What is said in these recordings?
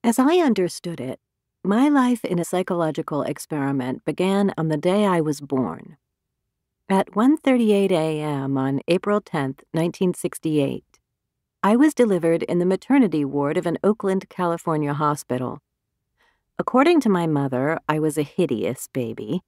As I understood it, my life in a psychological experiment began on the day I was born. At 1:38 a.m. on April 10, 1968, I was delivered in the maternity ward of an Oakland, California hospital. According to my mother, I was a hideous baby.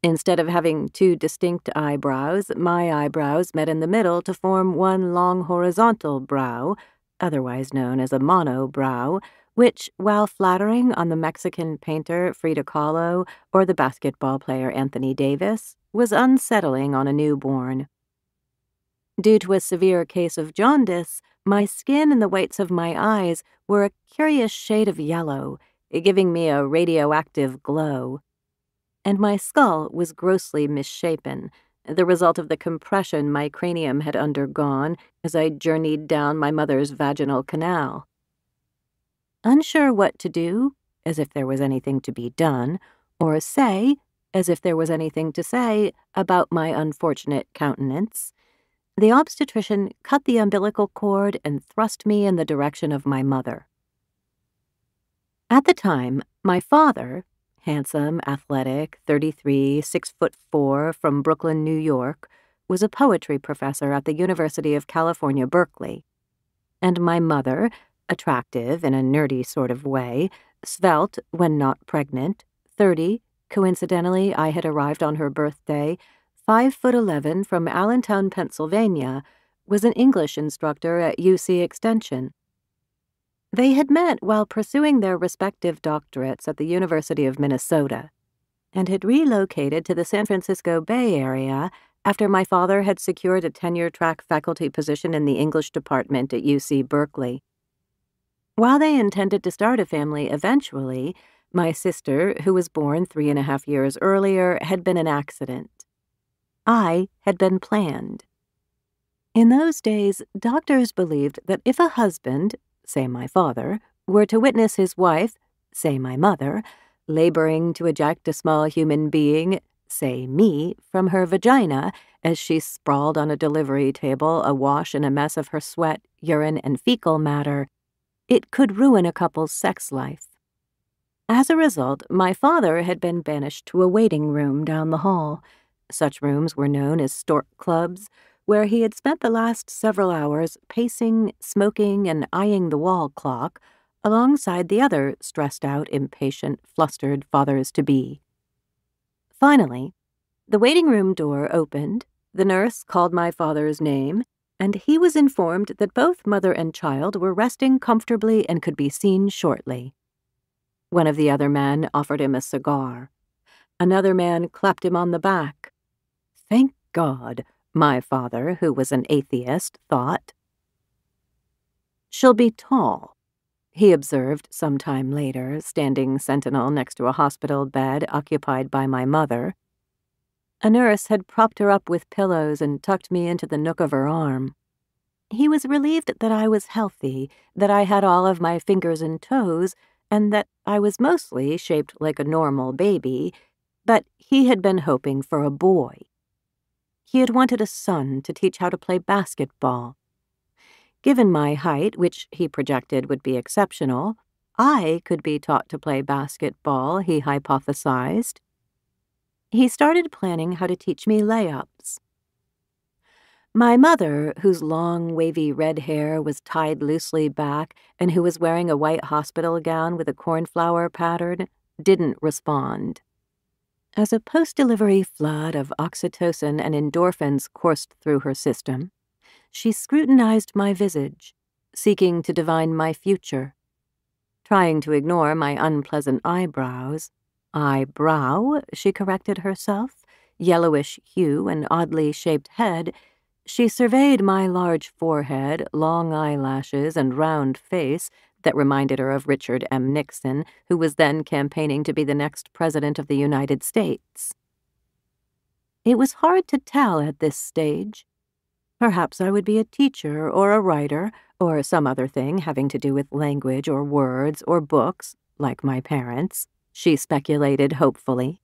Instead of having two distinct eyebrows, my eyebrows met in the middle to form one long horizontal brow, otherwise known as a monobrow, which, while flattering on the Mexican painter Frida Kahlo or the basketball player Anthony Davis, was unsettling on a newborn. Due to a severe case of jaundice, my skin and the whites of my eyes were a curious shade of yellow, giving me a radioactive glow. And my skull was grossly misshapen, the result of the compression my cranium had undergone as I journeyed down my mother's vaginal canal. Unsure what to do, as if there was anything to be done, or say, as if there was anything to say, about my unfortunate countenance, the obstetrician cut the umbilical cord and thrust me in the direction of my mother. At the time, my father, handsome, athletic, 33, 6'4", from Brooklyn, New York, was a poetry professor at the University of California, Berkeley. And my mother, attractive in a nerdy sort of way, svelte when not pregnant, 30, coincidentally I had arrived on her birthday, 5'11" from Allentown, Pennsylvania, was an English instructor at UC Extension. They had met while pursuing their respective doctorates at the University of Minnesota, and had relocated to the San Francisco Bay Area after my father had secured a tenure-track faculty position in the English department at UC Berkeley. While they intended to start a family eventually, my sister, who was born 3.5 years earlier, had been an accident. I had been planned. In those days, doctors believed that if a husband, say my father, were to witness his wife, say my mother, laboring to eject a small human being, say me, from her vagina as she sprawled on a delivery table awash in a mess of her sweat, urine, and fecal matter, it could ruin a couple's sex life. As a result, my father had been banished to a waiting room down the hall. Such rooms were known as stork clubs, where he had spent the last several hours pacing, smoking, and eyeing the wall clock, alongside the other stressed-out, impatient, flustered fathers-to-be. Finally, the waiting room door opened, the nurse called my father's name, and he was informed that both mother and child were resting comfortably and could be seen shortly. One of the other men offered him a cigar. Another man clapped him on the back. Thank God, my father, who was an atheist, thought. "She'll be tall," he observed some time later, standing sentinel next to a hospital bed occupied by my mother. A nurse had propped her up with pillows and tucked me into the nook of her arm. He was relieved that I was healthy, that I had all of my fingers and toes, and that I was mostly shaped like a normal baby, but he had been hoping for a boy. He had wanted a son to teach how to play basketball. Given my height, which he projected would be exceptional, I could be taught to play basketball, he hypothesized. He started planning how to teach me layups. My mother, whose long, wavy red hair was tied loosely back and who was wearing a white hospital gown with a cornflower pattern, didn't respond. As a post-delivery flood of oxytocin and endorphins coursed through her system, she scrutinized my visage, seeking to divine my future. Trying to ignore my unpleasant eyebrows, eyebrow, she corrected herself, yellowish hue and oddly shaped head, she surveyed my large forehead, long eyelashes, and round face that reminded her of Richard M. Nixon, who was then campaigning to be the next president of the United States. It was hard to tell at this stage. Perhaps I would be a teacher or a writer or some other thing having to do with language or words or books, like my parents, she speculated hopefully.